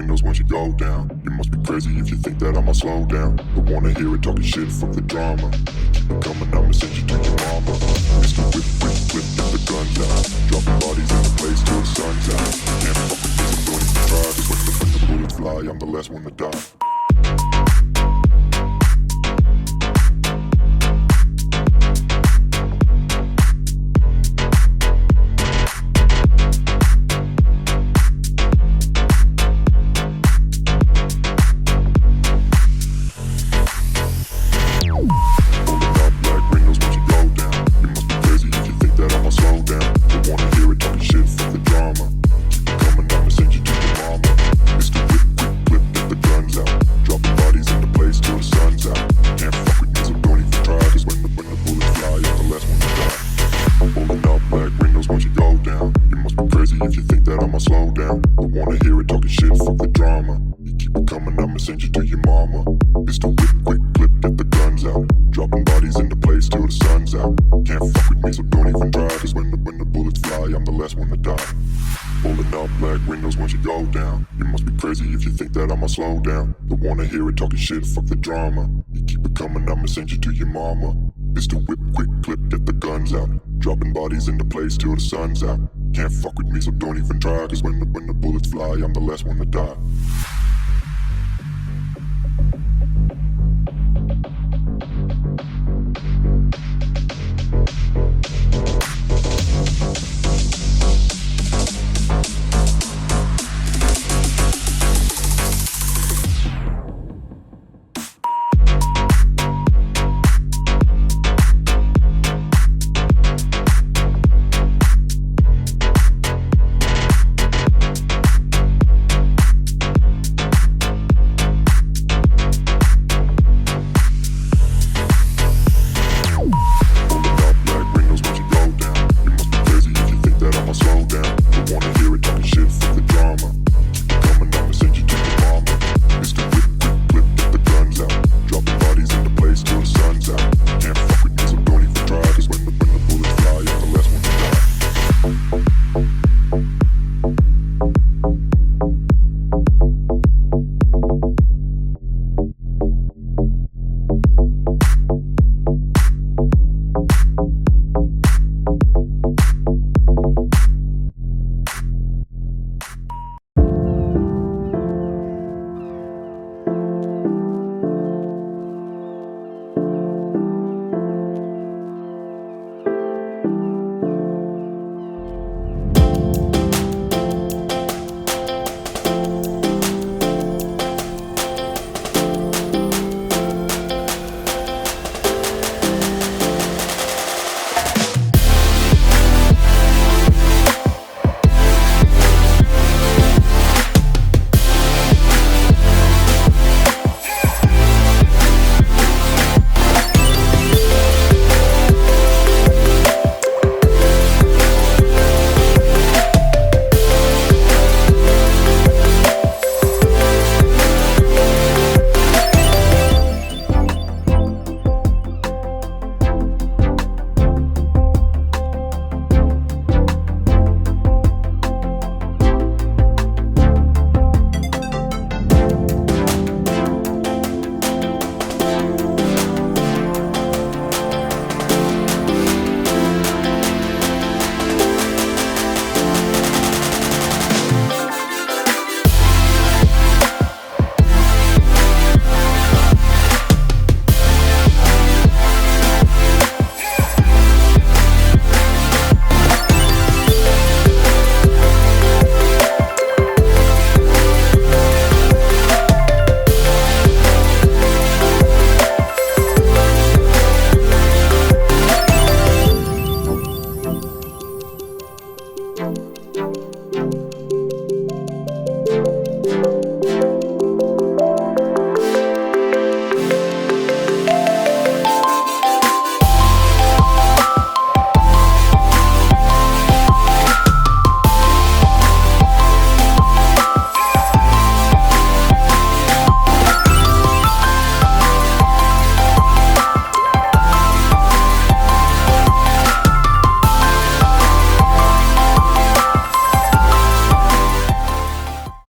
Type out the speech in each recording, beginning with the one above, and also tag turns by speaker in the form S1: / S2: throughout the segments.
S1: ring those once you go down. You must be crazy if you think that I'ma slow down. Don't wanna hear it talking shit, fuck the drama. Keep it coming, I'ma send you to your mama. Mr. Whip, whip, whip, get the guns out. Dropping bodies in the place till the sun's out. Can't fuck with me, so don't even try. Cause when the bullets fly, I'm the last one to die. Slow down, don't wanna hear it talking shit, fuck the drama. You keep it coming, I'ma send you to your mama. Mr. Whip, quick clip, get the guns out. Dropping bodies into place till the sun's out. Can't fuck with me, so don't even try. Cause when the bullets fly, I'm the last one to die.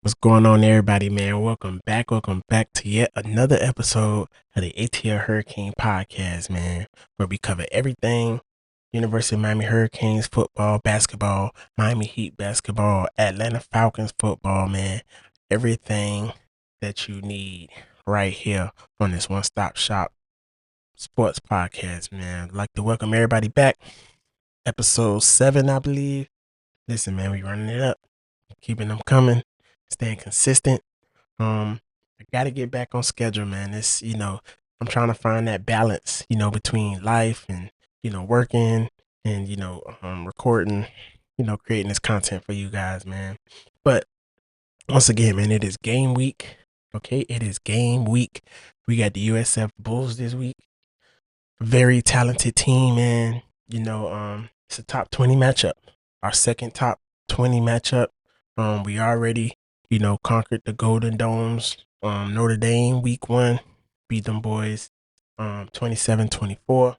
S2: What's going on, everybody, man? Welcome back. Welcome back to yet another episode of the ATL Hurricane Podcast, man, where we cover everything University of Miami Hurricanes football, basketball, Miami Heat basketball, Atlanta Falcons football, man. Everything that you need right here on this one stop shop sports podcast, man. I'd like to welcome everybody back. Episode 7, I believe. Listen, man, we running it up, keeping them coming, staying consistent. I got to get back on schedule, man. I'm trying to find that balance, between life and, working and, recording, creating this content for you guys, man. But once again, man, it is game week. Okay. It is game week. We got the USF Bulls this week. Very talented team, man. It's a top 20 matchup. Our second top 20 matchup. We already, conquered the Golden Domes. Notre Dame week 1, beat them boys 27-24.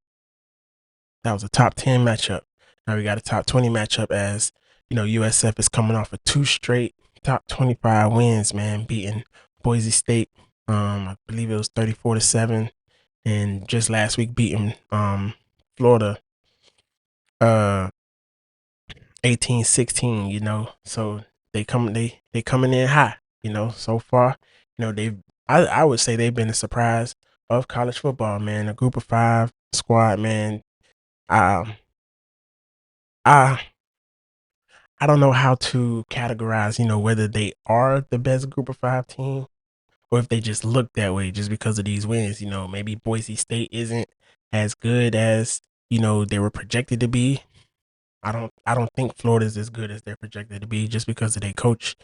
S2: That was a top 10 matchup. Now we got a top 20 matchup as, USF is coming off of 2 straight top 25 wins, man, beating Boise State. I believe it was 34-7. And just last week beating Florida 18-16, so they coming in high, so far. I would say they've been a surprise of college football, man. A group of 5 squad, man. I I don't know how to categorize, whether they are the best group of 5 team or if they just look that way just because of these wins. Maybe Boise State isn't as good as, they were projected to be. I don't think Florida's as good as they're projected to be just because of their coach.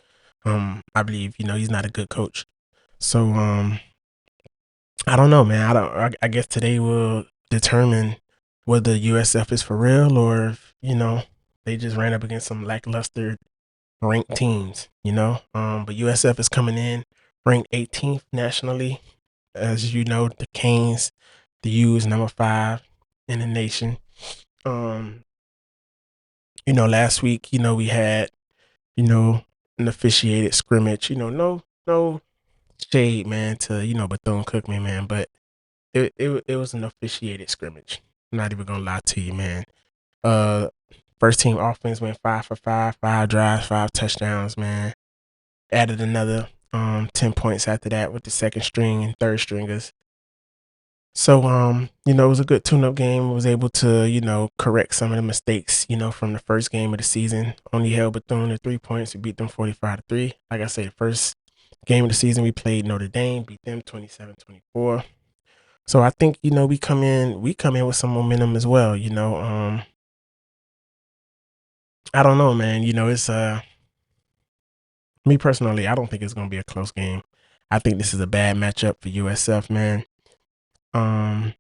S2: I believe, he's not a good coach. So I don't know, man. I guess today will determine whether USF is for real or if, they just ran up against some lackluster ranked teams, But USF is coming in ranked 18th nationally. As you know, the Canes, the U is number 5 in the nation. Last week, we had, an officiated scrimmage, no shade, man, to, Bethune-Cookman, man, but it was an officiated scrimmage. I'm not even gonna lie to you, man. Uh, First team offense went 5 for 5, 5 drives, 5 touchdowns, man. Added another 10 points after that with the second string and third stringers. So, it was a good tune-up game. Was able to, correct some of the mistakes, from the first game of the season. Only held Bethune to 3 points. We beat them 45-3. Like I said, the first game of the season, we played Notre Dame, beat them 27-24. So I think, we come in with some momentum as well, I don't know, man. It's me personally, I don't think it's gonna be a close game. I think this is a bad matchup for USF, man. Um,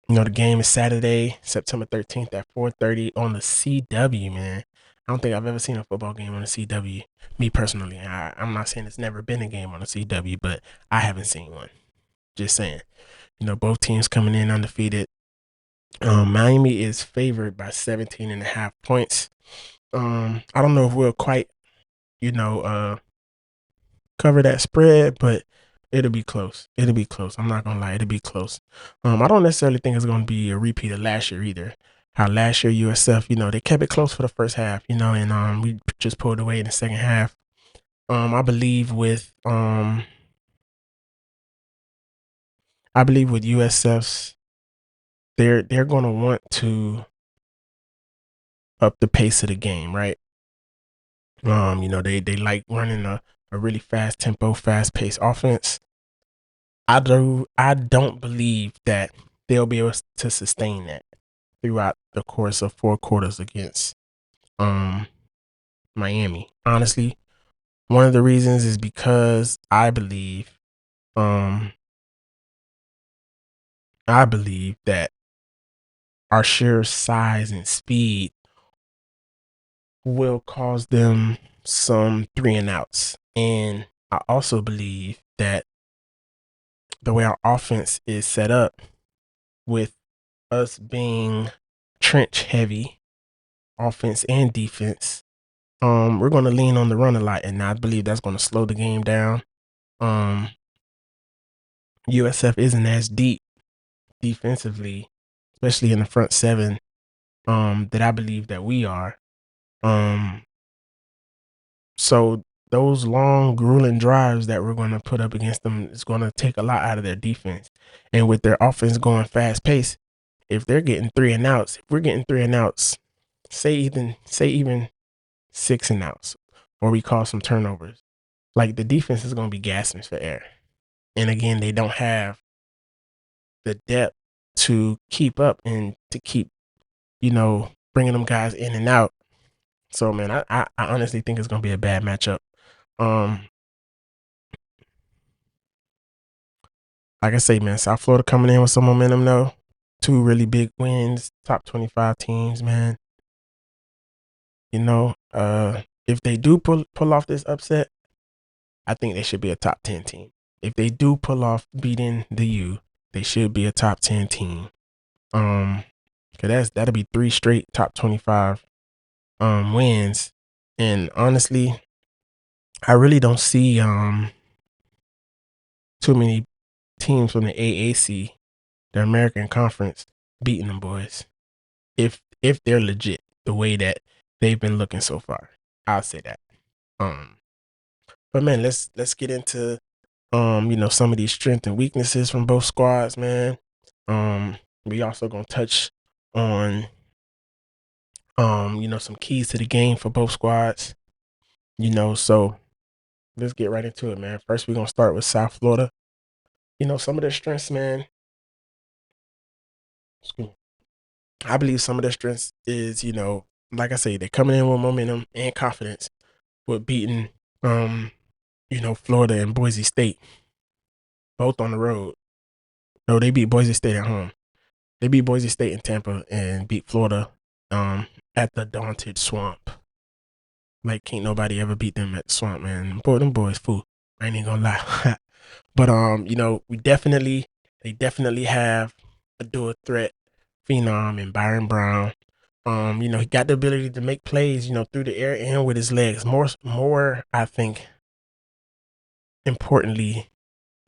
S2: the game is Saturday, September 13th at 4:30 on the CW, man. I don't think I've ever seen a football game on the CW. Me personally, I'm not saying it's never been a game on the CW, but I haven't seen one. Just saying. Both teams coming in undefeated. Miami is favored by 17 and a half points. I don't know if we'll quite, cover that spread, but it'll be close. It'll be close. I'm not gonna lie, it'll be close. I don't necessarily think it's gonna be a repeat of last year either. How last year USF, they kept it close for the first half, and we just pulled away in the second half. I believe with USF's, they're gonna want to up the pace of the game, right? They like running a really fast tempo, fast paced offense. I don't believe that they'll be able to sustain that throughout the course of 4 quarters against Miami. Honestly, one of the reasons is because I believe that our sheer size and speed will cause them some 3 and outs. And I also believe that the way our offense is set up, with us being trench heavy, offense and defense, we're going to lean on the run a lot, and I believe that's going to slow the game down. USF isn't as deep defensively, especially in the front seven, that I believe that we are. So those long, grueling drives that we're going to put up against them is going to take a lot out of their defense. And with their offense going fast paced, if they're getting 3 and outs, if we're getting 3 and outs, say even 6 and outs, or we call some turnovers, like the defense is going to be gasping for air. And again, they don't have the depth to keep up and to keep, bringing them guys in and out. So, man, I honestly think it's going to be a bad matchup. Like I say, man, South Florida coming in with some momentum, though. 2 really big wins, top 25 teams, man. If they do pull off this upset, I think they should be a top 10 team. If they do pull off beating the U, they should be a top 10 team. Cause that'll be 3 straight top 25 wins. And honestly, I really don't see too many teams from the AAC, the American Conference, beating them boys. If they're legit the way that they've been looking so far. I'll say that. But man, let's get into some of these strengths and weaknesses from both squads, man. We also gonna touch on some keys to the game for both squads. So let's get right into it, man. First, we're gonna start with South Florida. Some of their strengths, man. Excuse me. I believe some of their strengths is, like I say, they're coming in with momentum and confidence with beating Florida and Boise State, both on the road. No, they beat Boise State at home. They beat Boise State in Tampa and beat Florida at the Daunted Swamp. Like, can't nobody ever beat them at the Swamp, man. Boy, them boys fool. I ain't even gonna lie. But they definitely have a dual threat phenom in Byron Brown. He got the ability to make plays, through the air and with his legs. More, I think, importantly,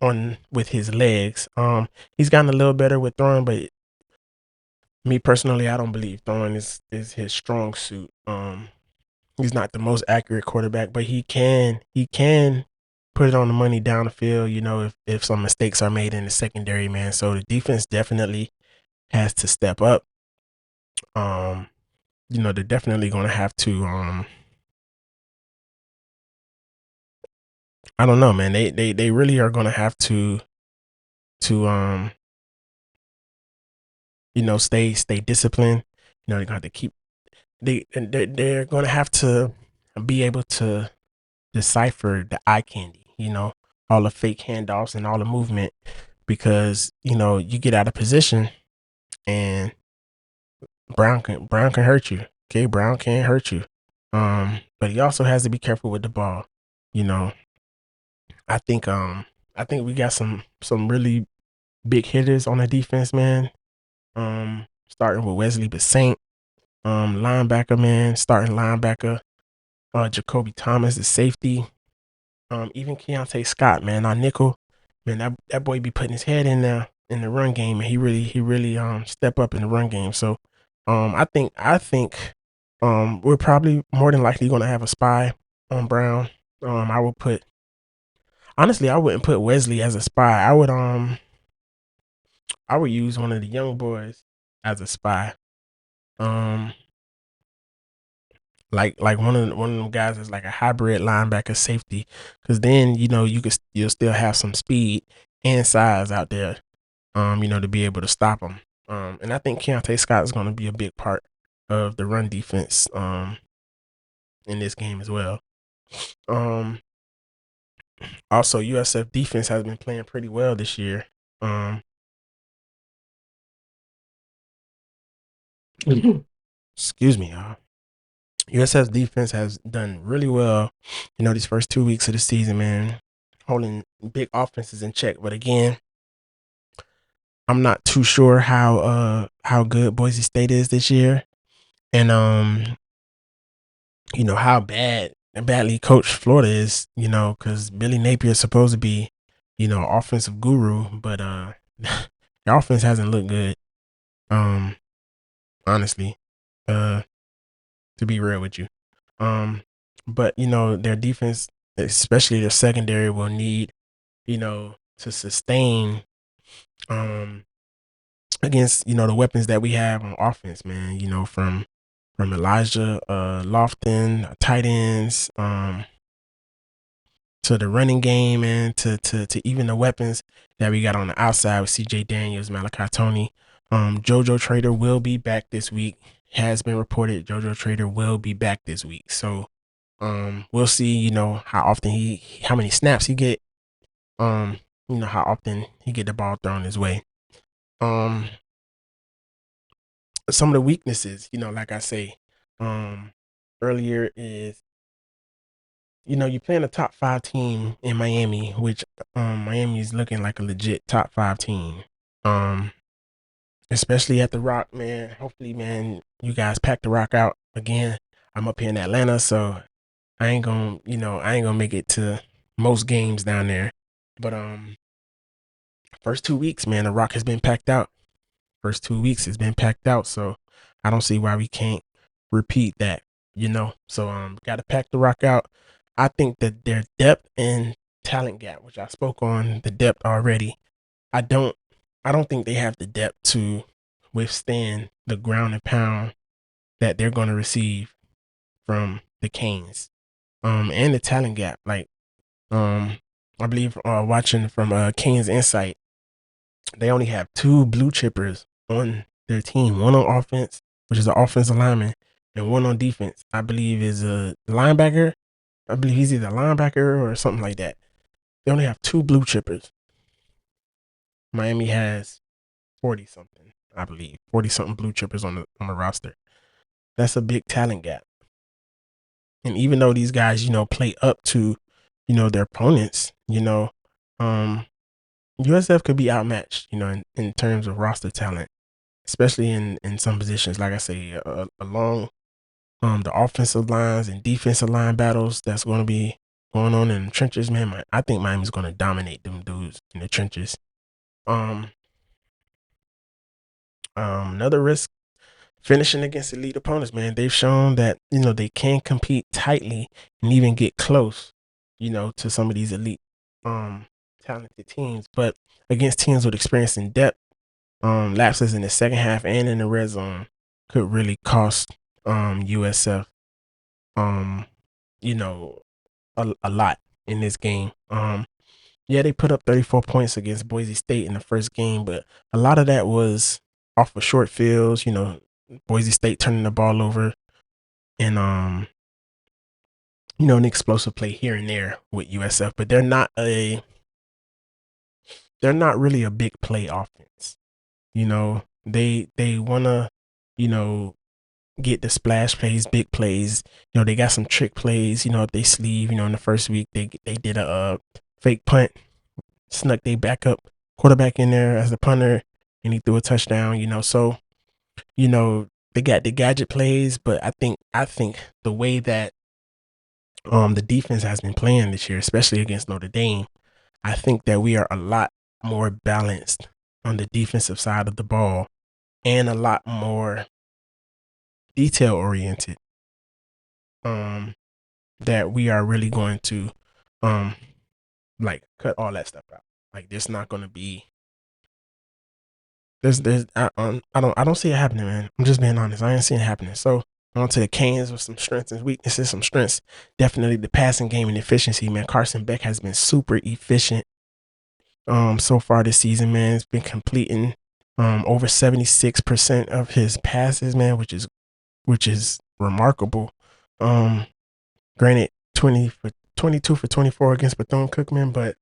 S2: with his legs. He's gotten a little better with throwing, but me personally, I don't believe throwing is his strong suit. He's not the most accurate quarterback, but he can put it on the money down the field, if some mistakes are made in the secondary, man. So the defense definitely has to step up. They're definitely gonna have to I don't know, man. They really are gonna have to stay disciplined. They're gonna have to keep they're gonna have to be able to decipher the eye candy, all the fake handoffs and all the movement, because you get out of position and Brown can hurt you. Okay, Brown can hurt you. But he also has to be careful with the ball. I think we got some really big hitters on the defense, man. Starting with Wesley Basaint, linebacker, man, starting linebacker. Jacoby Thomas, the safety. Even Keontae Scott, man, our nickel, man, that boy be putting his head in there in the run game, and he really step up in the run game. So, I think we're probably more than likely going to have a spy on Brown. I wouldn't put Wesley as a spy. I would use one of the young boys as a spy. Like one of them guys is like a hybrid linebacker safety, because then you'll still have some speed and size out there, to be able to stop them. And I think Keontae Scott is going to be a big part of the run defense in this game as well. Also, USF defense has been playing pretty well this year. Excuse me, y'all. USF's defense has done really well, these first 2 weeks of the season, man, holding big offenses in check. But again, I'm not too sure how good Boise State is this year. And how badly coached Florida is, because Billy Napier is supposed to be, offensive guru, but the offense hasn't looked good. Honestly, uh, to be real with you. But their defense, especially their secondary, will need, to sustain against, the weapons that we have on offense, man. From Elijah Lofton, tight ends, to the running game, and to even the weapons that we got on the outside with CJ Daniels, Malachi Tony. JoJo Trader will be back this week. Has been reported JoJo Trader will be back this week. So we'll see, how many snaps he get. How often he get the ball thrown his way. Some of the weaknesses, like I say, earlier is, you're playing a top 5 team in Miami, which Miami is looking like a legit top 5 team. Especially at the Rock, man. Hopefully, man, you guys pack the Rock out again. I'm up here in Atlanta, so I ain't gonna make it to most games down there. But first 2 weeks, man, the Rock has been packed out. First 2 weeks has been packed out, so I don't see why we can't repeat that. So gotta pack the Rock out. I think that their depth and talent gap, which I spoke on the depth already, I don't think they have the depth to withstand the ground and pound that they're gonna receive from the Canes. And the talent gap. Like, I believe watching from Canes Insight, they only have 2 blue chippers on their team. One on offense, which is an offensive lineman, and one on defense. I believe is a linebacker. I believe he's either a linebacker or something like that. They only have 2 blue chippers. Miami has 40 something, I believe. 40 something blue chippers on the roster. That's a big talent gap. And even though these guys, play up to, their opponents, USF could be outmatched, in terms of roster talent, especially in some positions. Like I say, along the offensive lines and defensive line battles that's going to be going on in the trenches, man. I think Miami's going to dominate them dudes in the trenches. Another risk, finishing against elite opponents, man. They've shown that they can compete tightly and even get close, to some of these elite talented teams. But against teams with experience and depth, lapses in the second half and in the red zone could really cost USF a lot in this game. Yeah, they put up 34 points against Boise State in the first game, but a lot of that was off of short fields, Boise State turning the ball over, and an explosive play here and there with USF, but they're not really a big play offense. They wanna, get the splash plays, big plays. They got some trick plays, up their sleeve. In the first week they did a fake punt, snuck they backup quarterback in there as the punter, and he threw a touchdown. So they got the gadget plays, but I think the way that the defense has been playing this year, especially against Notre Dame, I think that we are a lot more balanced on the defensive side of the ball and a lot more detail oriented. That we are really going to like cut all that stuff out. Like, there's not going to be I don't see it happening, man. I'm just being honest. I ain't seeing it happening. So on to the Canes with some strengths and weaknesses. Some strengths, definitely the passing game and efficiency, man. Carson Beck has been super efficient so far this season, man. It's been completing over 76% of his passes, man, which is remarkable. Granted, 22 for 24 against Bethune-Cookman, but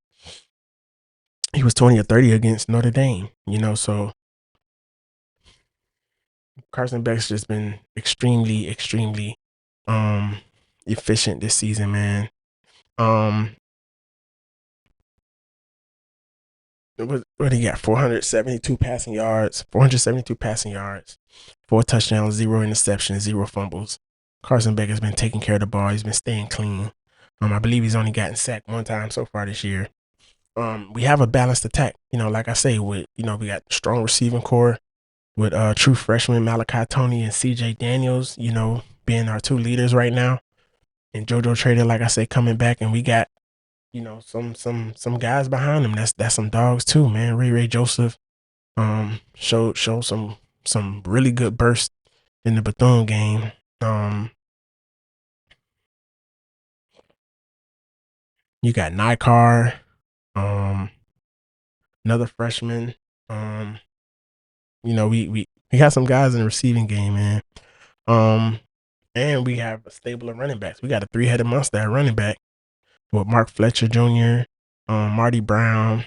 S2: he was 20 or 30 against Notre Dame, so Carson Beck's just been extremely, extremely efficient this season, man. What he got? 472 passing yards, 4 touchdowns, 0 interceptions, 0 fumbles. Carson Beck has been taking care of the ball. He's been staying clean. I believe he's only gotten sacked one time so far this year. We have a balanced attack. Like I say, with we got strong receiving core with true freshman Malachi Tony and CJ Daniels, being our two leaders right now. And JoJo Trader, like I say, coming back, and we got, some guys behind him. That's some dogs too, man. Ray Joseph showed some really good burst in the Bethune game. You got Nikar, another freshman. We got some guys in the receiving game, man. And we have a stable of running backs. We got a three-headed monster at running back with Mark Fletcher Jr., Marty Brown,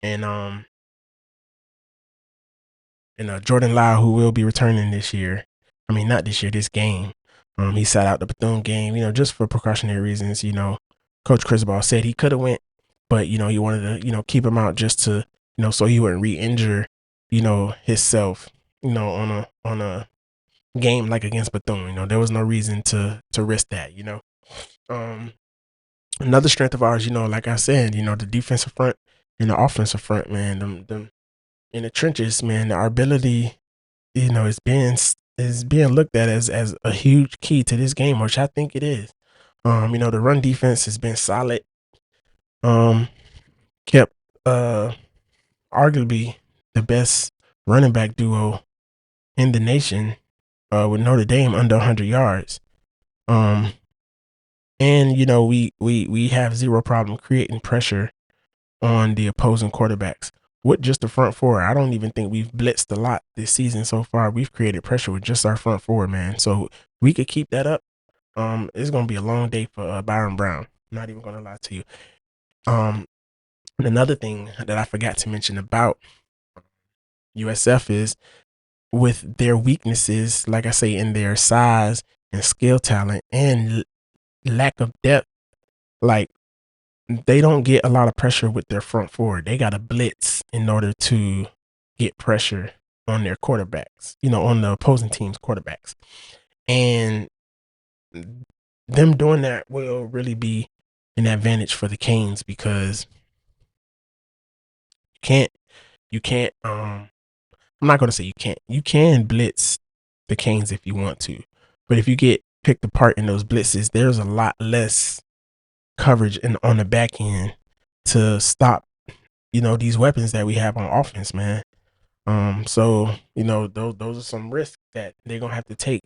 S2: and Jordan Lau, who will be returning this year. I mean, not this year, this game. He sat out the Bethune game, just for precautionary reasons. Coach Crisball said he could have went, but he wanted to, keep him out just to, so he wouldn't re-injure, himself, on a game like against Bethune. There was no reason to risk that. Another strength of ours, like I said, the defensive front and the offensive front, man. Them in the trenches, man. Our ability, is being looked at as a huge key to this game, which I think it is. The run defense has been solid. Kept arguably the best running back duo in the nation with Notre Dame under 100 yards. And we have zero problem creating pressure on the opposing quarterbacks with just the front four. I don't even think we've blitzed a lot this season so far. We've created pressure with just our front four, man. So we could keep that up. It's gonna be a long day for Byron Brown. I'm not even gonna lie to you. And another thing that I forgot to mention about USF is with their weaknesses, like I say, in their size and skill talent and lack of depth, like they don't get a lot of pressure with their front four. They got to blitz in order to get pressure on their quarterbacks, on the opposing team's quarterbacks. And them doing that will really be an advantage for the Canes because you can't, I'm not going to say you can blitz the Canes if you want to, but if you get picked apart in those blitzes, there's a lot less coverage on the back end to stop, these weapons that we have on offense, man. So, those are some risks that they're going to have to take.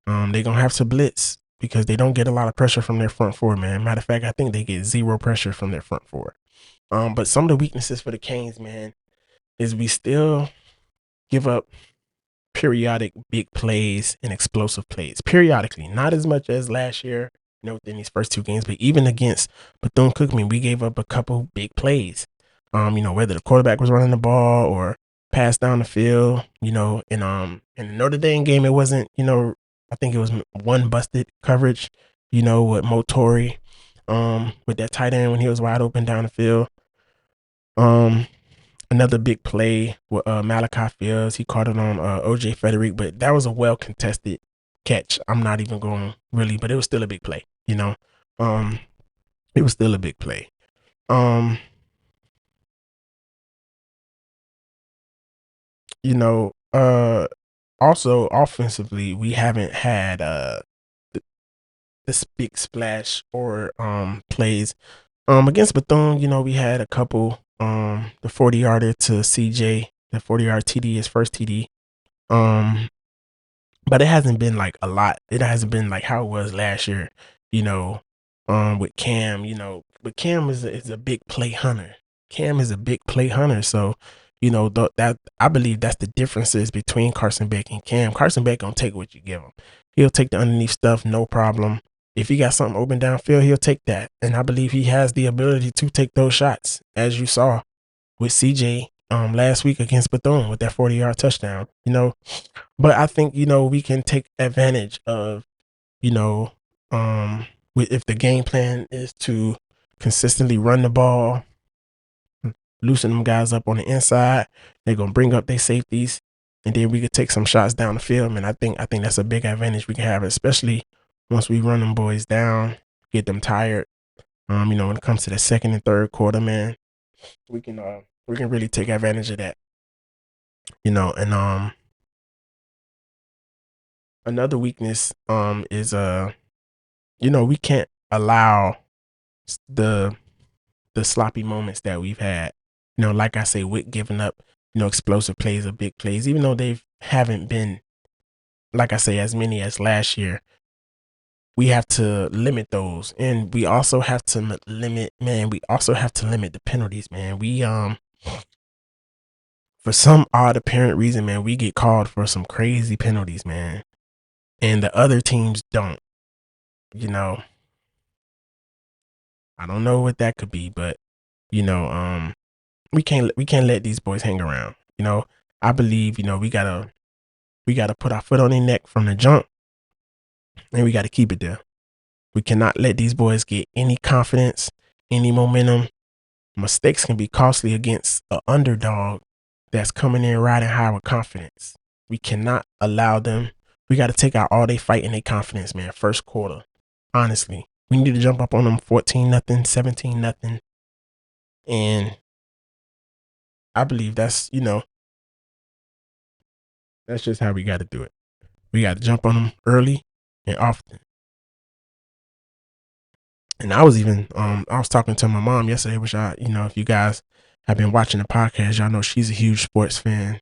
S2: They're going to have to blitz because they don't get a lot of pressure from their front four, man. Matter of fact, I think they get zero pressure from their front four. But some of the weaknesses for the Canes, man, is we still give up periodic big plays and explosive plays periodically, not as much as last year, within these first two games, but even against Bethune-Cookman, we gave up a couple big plays. Whether the quarterback was running the ball or pass down the field, in the Notre Dame game, it wasn't, I think it was one busted coverage, with Motori, with that tight end when he was wide open down the field. Another big play with Malachi Fields. He caught it on OJ Frederick, but that was a well contested catch. I'm not even going really, but it was still a big play. It was still a big play. Also offensively, we haven't had this big splash or plays. Against Bethune, we had a couple. The 40-yarder to CJ, the 40-yard TD, his first TD. But it hasn't been like a lot. It hasn't been like how it was last year, with Cam, but Cam is a big play hunter. Cam is a big play hunter. So, that I believe that's the differences between Carson Beck and Cam. Carson Beck gonna take what you give him. He'll take the underneath stuff, no problem. If he got something open downfield, he'll take that. And I believe he has the ability to take those shots, as you saw with CJ last week against Bethune with that 40-yard touchdown, But I think, we can take advantage of, if the game plan is to consistently run the ball, loosen them guys up on the inside, they're going to bring up their safeties, and then we could take some shots down the field. And I think that's a big advantage we can have, especially once we run them boys down, get them tired, when it comes to the second and third quarter, man, we can really take advantage of that. And another weakness is we can't allow the sloppy moments that we've had. Like I say, with giving up, explosive plays or big plays, even though they haven't been, like I say, as many as last year. We have to limit those, and we also have to limit, man. We also have to limit the penalties, man. We for some odd apparent reason, man, we get called for some crazy penalties, man, and the other teams don't. I don't know what that could be, but we can't let these boys hang around. I believe we gotta put our foot on their neck from the jump, and we gotta keep it there. We cannot let these boys get any confidence, any momentum. Mistakes can be costly against an underdog that's coming in riding high with confidence. We cannot allow them. We got to take out all they fight and their confidence, man. First quarter, honestly, we need to jump up on them 14-0, 17-0, and I believe that's just how we got to do it. We got to jump on them early and often. And I was talking to my mom yesterday, which if you guys have been watching the podcast, y'all know she's a huge sports fan.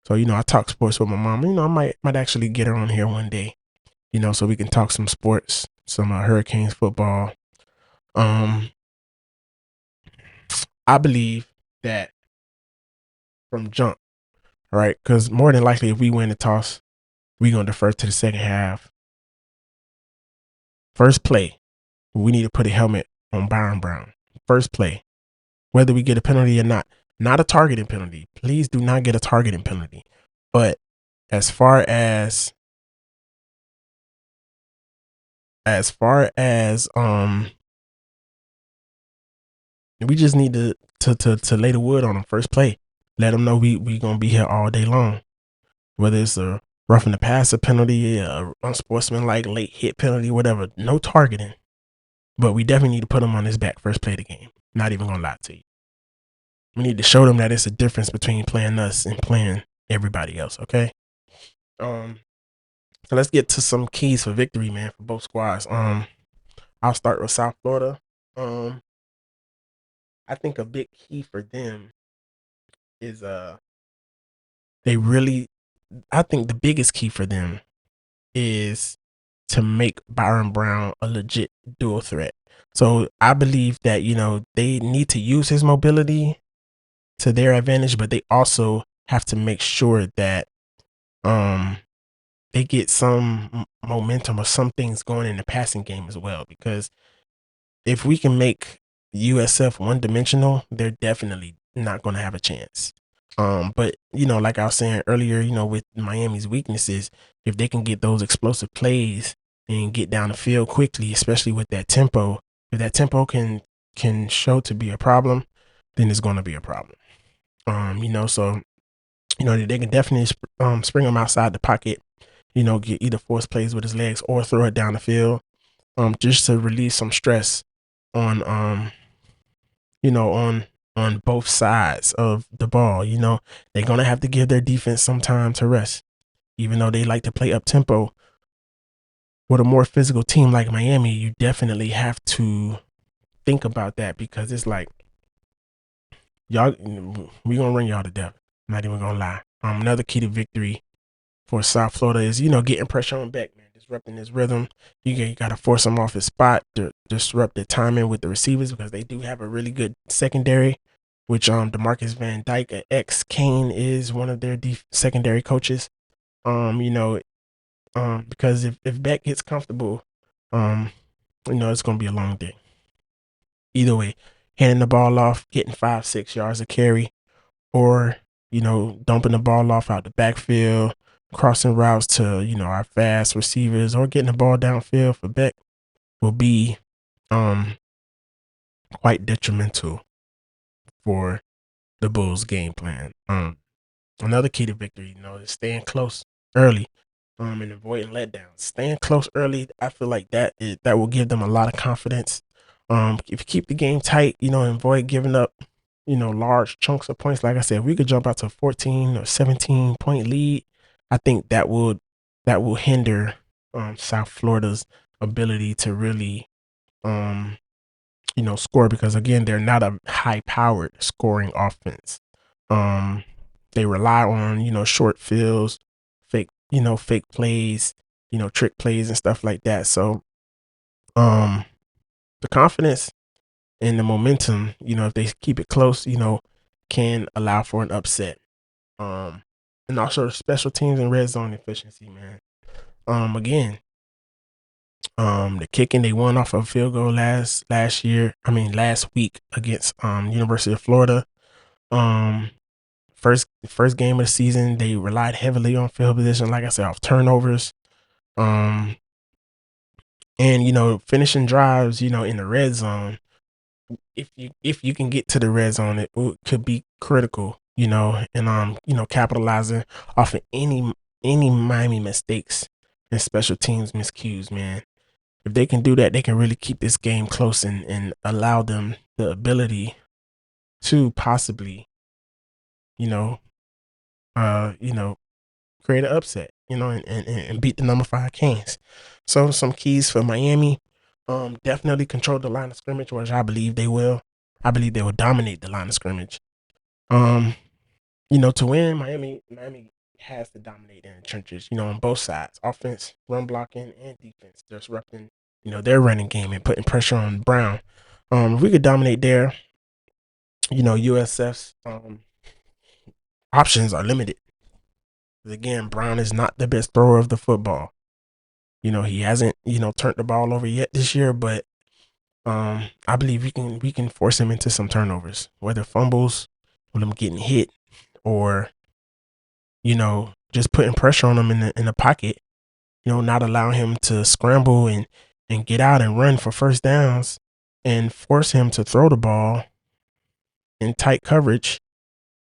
S2: So, I talk sports with my mom. I might actually get her on here one day, so we can talk some sports, some Hurricanes football. I believe that from jump, right? Because more than likely, if we win the toss, we're going to defer to the second half. First play, we need to put a helmet on Byron Brown. First play, whether we get a penalty or not a targeting penalty. Please do not get a targeting penalty. But as far as we just need to lay the wood on them first play. Let them know we gonna be here all day long. Whether it's a roughing the passer penalty, a unsportsmanlike late hit penalty, whatever. No targeting. But we definitely need to put them on his back first play of the game. Not even gonna lie to you. We need to show them that it's a difference between playing us and playing everybody else. Okay. So let's get to some keys for victory, man, for both squads. I'll start with South Florida. I think a big key for them is I think the biggest key for them is to make Byron Brown a legit dual threat. So I believe that they need to use his mobility to their advantage, but they also have to make sure that they get some momentum or some things going in the passing game as well. Because if we can make USF one dimensional, they're definitely not going to have a chance. But like I was saying earlier, with Miami's weaknesses, if they can get those explosive plays and get down the field quickly, especially with that tempo, if that tempo can show to be a problem, then it's going to be a problem. So they can definitely spring him outside the pocket, get either force plays with his legs or throw it down the field, just to release some stress on on both sides of the ball. They're gonna have to give their defense some time to rest, even though they like to play up tempo. With a more physical team like Miami, you definitely have to think about that, because it's like y'all, we gonna run y'all to death. I'm not even gonna lie. Another key to victory for South Florida is getting pressure on Beck, man, disrupting his rhythm. You got to force him off his spot, to disrupt the timing with the receivers, because they do have a really good secondary, which DeMarcus Van Dyke, ex Kane, is one of their secondary coaches. Because if Beck gets comfortable, it's gonna be a long day. Either way, handing the ball off, getting 5-6 yards of carry, or dumping the ball off out the backfield, crossing routes to our fast receivers, or getting the ball downfield for Beck will be quite detrimental for the Bulls' game plan. Another key to victory, is staying close early. and avoiding letdowns. Staying close early, I feel like that will give them a lot of confidence. If you keep the game tight, and avoid giving up, large chunks of points. Like I said, if we could jump out to a 14 or 17 point lead, I think that will hinder South Florida's ability to really score, because again, they're not a high powered scoring offense. They rely on, short fields, fake plays, trick plays and stuff like that. So the confidence and the momentum, if they keep it close, can allow for an upset. And also special teams and red zone efficiency, man. Again, the kicking, they won off a field goal last week against University of Florida. First game of the season, they relied heavily on field position, like I said, off turnovers. And finishing drives, in the red zone. If you can get to the red zone, it could be critical, and capitalizing off of any Miami mistakes and special teams miscues, man. If they can do that, they can really keep this game close and allow them the ability to possibly, you know, create an upset, and beat the number 5 Canes. So some keys for Miami, definitely control the line of scrimmage, which I believe they will. I believe they will dominate the line of scrimmage. To win, Miami has to dominate in the trenches, on both sides, offense, run blocking, and defense, disrupting, their running game and putting pressure on Brown. If we could dominate there, USF's options are limited. Again, Brown is not the best thrower of the football. He hasn't, turned the ball over yet this year, but I believe we can force him into some turnovers, whether fumbles, with him getting hit, or just putting pressure on him in the pocket. Not allowing him to scramble and get out and run for first downs, and force him to throw the ball in tight coverage.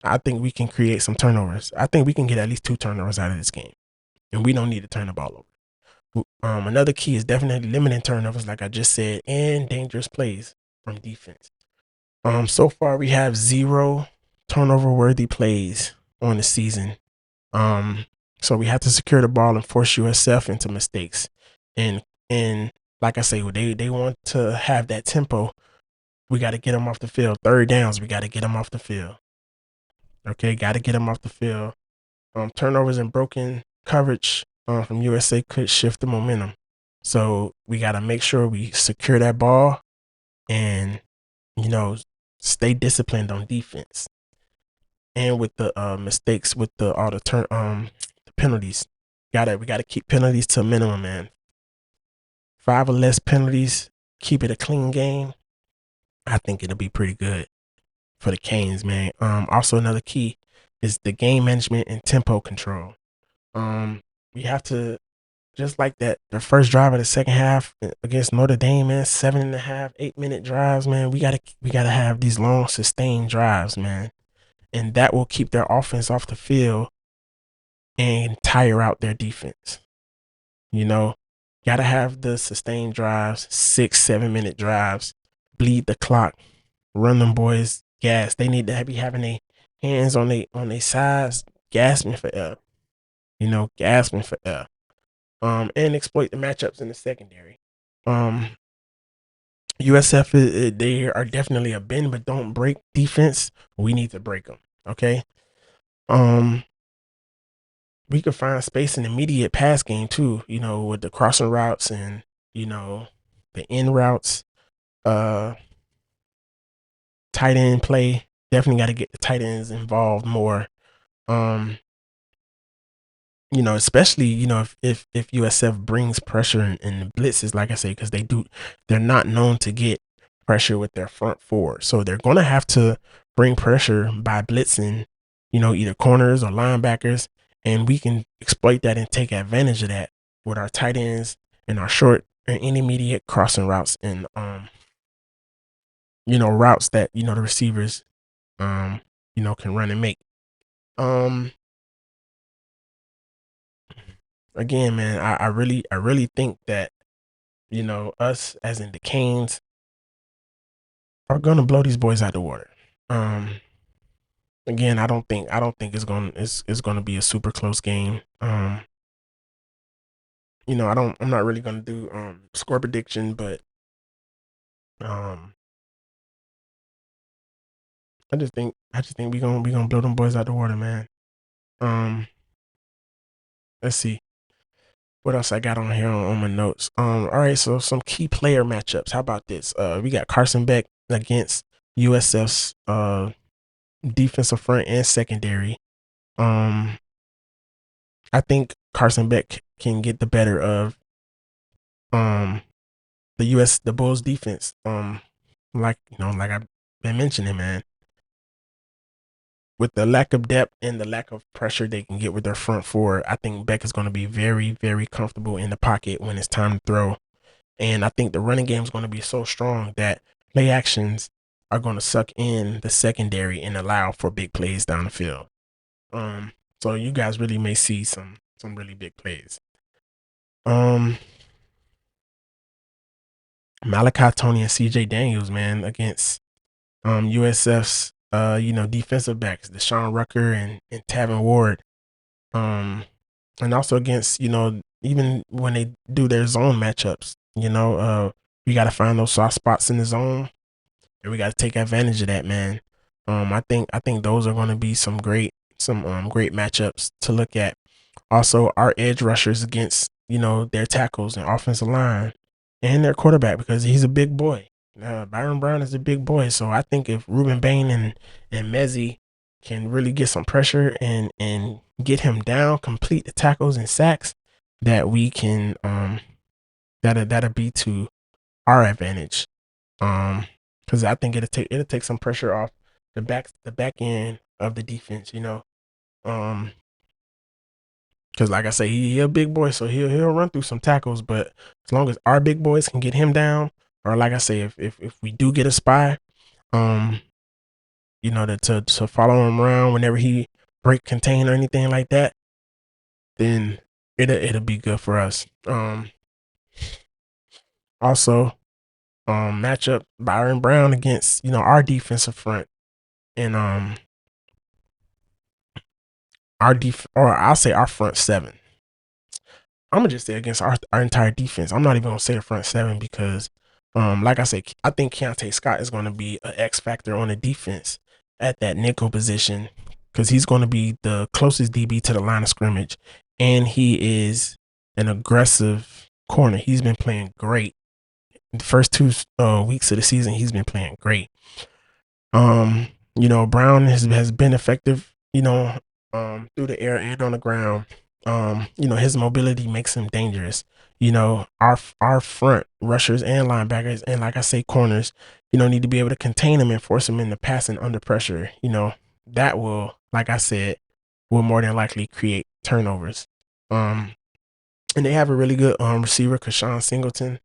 S2: I think we can create some turnovers. I think we can get at least 2 turnovers out of this game, and we don't need to turn the ball over. Another key is definitely limiting turnovers, like I just said, and dangerous plays from defense. So far we have 0 turnover worthy plays on the season. So we have to secure the ball and force USF into mistakes. And like I say, they want to have that tempo. We got to get them off the field. Third downs, we got to get them off the field. Okay, got to get them off the field. Turnovers and broken coverage from USA could shift the momentum. So we got to make sure we secure that ball and, stay disciplined on defense. And with the mistakes, with all the penalties, we gotta keep penalties to a minimum, man. 5 or less penalties, keep it a clean game. I think it'll be pretty good for the Canes, man. Also another key is the game management and tempo control. We have to, just like that, the first drive of the second half against Notre Dame, man, 7.5, 8-minute drives, man. We gotta have these long sustained drives, man. And that will keep their offense off the field and tire out their defense. Gotta have the sustained drives, 6-7-minute drives, bleed the clock, run them boys gas. They need to be having their hands on their sides, gasping for air. Gasping for air. And exploit the matchups in the secondary. USF, they are definitely a bend but don't break defense. We need to break them. Okay. We could find space in the immediate pass game too, with the crossing routes and, the in routes, tight end play. Definitely got to get the tight ends involved more. Especially, if USF brings pressure and blitzes, like I say, because they're not known to get pressure with their front four. So they're going to have to bring pressure by blitzing, either corners or linebackers. And we can exploit that and take advantage of that with our tight ends and our short and intermediate crossing routes and, routes that, the receivers, can run and make. again, man, I really think that, us as in the Canes are gonna blow these boys out the water. Um, again, I don't think it's gonna be a super close game. I'm not really gonna do score prediction, but um, I just think we gonna blow them boys out the water, man. Um, let's see what else I got on here on my notes. All right, so some key player matchups. How about this? We got Carson Beck against USF's defensive front and secondary. Um, I think Carson Beck can get the better of um the Bulls defense. Like I've been mentioning, man, with the lack of depth and the lack of pressure they can get with their front four, I think Beck is going to be very, very comfortable in the pocket when it's time to throw. And I think the running game is going to be so strong that play actions are going to suck in the secondary and allow for big plays down the field. Um, so you guys really may see some really big plays. Um, Malachi Tony and CJ Daniels, man, against USF's defensive backs, Deshaun Rucker and Tavin Ward. And also against, even when they do their zone matchups, we gotta find those soft spots in the zone and we gotta take advantage of that, man. I think those are gonna be some great matchups to look at. Also, our edge rushers against, their tackles and offensive line and their quarterback because he's a big boy. Byron Brown is a big boy. So I think if Ruben Bain and Mezzi can really get some pressure and get him down, complete the tackles and sacks, that we can that'll be to our advantage. Because I think it'll take some pressure off the back end of the defense. Um, because like I say, he a big boy, so he'll run through some tackles. But as long as our big boys can get him down, or like I say, if we do get a spy, um, to follow him around whenever he break contain or anything like that, then it'll be good for us. Also, matchup Byron Brown against our defensive front and or I'll say our front seven. I'm gonna just say against our entire defense. I'm not even gonna say the front seven because, like I said, I think Keontae Scott is gonna be an X factor on the defense at that nickel position because he's gonna be the closest DB to the line of scrimmage, and he is an aggressive corner. He's been playing great. The first 2 weeks of the season, he's been playing great. Um, Brown has been effective, through the air and on the ground. His mobility makes him dangerous. Our front rushers and linebackers and like I say, corners, need to be able to contain him and force him into passing under pressure. That will, like I said, will more than likely create turnovers. And they have a really good receiver, Kashawn Singleton.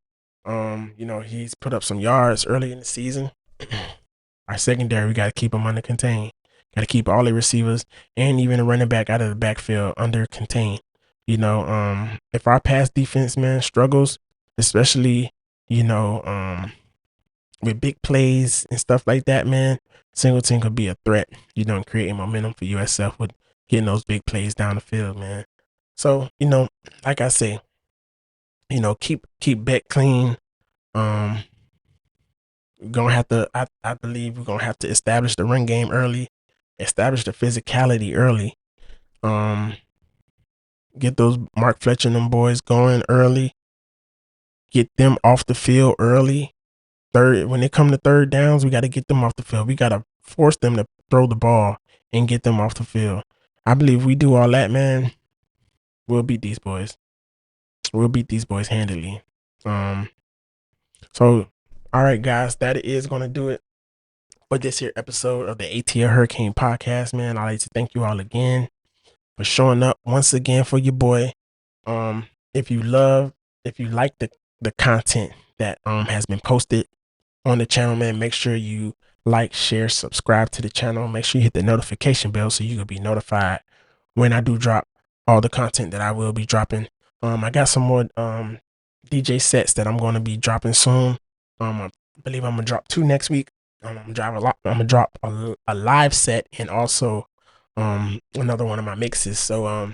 S2: He's put up some yards early in the season. Our secondary, we got to keep them under contain. Got to keep all the receivers and even the running back out of the backfield under contain. If our pass defense, man, struggles, especially, with big plays and stuff like that, man, Singleton could be a threat, creating momentum for USF with getting those big plays down the field, man. So, like I say, keep Beck clean. We're gonna have to. I believe we're gonna have to establish the run game early, establish the physicality early. Get those Mark Fletcher and them boys going early. Get them off the field early. When they come to third downs, we got to get them off the field. We got to force them to throw the ball and get them off the field. I believe we do all that, man. We'll beat these boys. We'll beat these boys handily. So, all right, guys, that is going to do it for this here episode of the ATL Hurricane Podcast, man. I'd like to thank you all again for showing up once again for your boy. If you like the content that has been posted on the channel, man, make sure you like, share, subscribe to the channel. Make sure you hit the notification bell so you can be notified when I do drop all the content that I will be dropping I got some more DJ sets that I'm gonna be dropping soon. I believe I'm gonna drop 2 next week. I'm gonna drop a live set and also another one of my mixes. So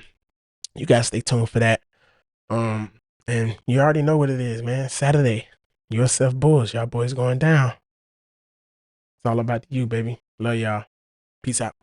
S2: you guys stay tuned for that. Um and you already know what it is, man. Saturday, USF Bulls, y'all boys going down. It's all about you, baby. Love y'all. Peace out.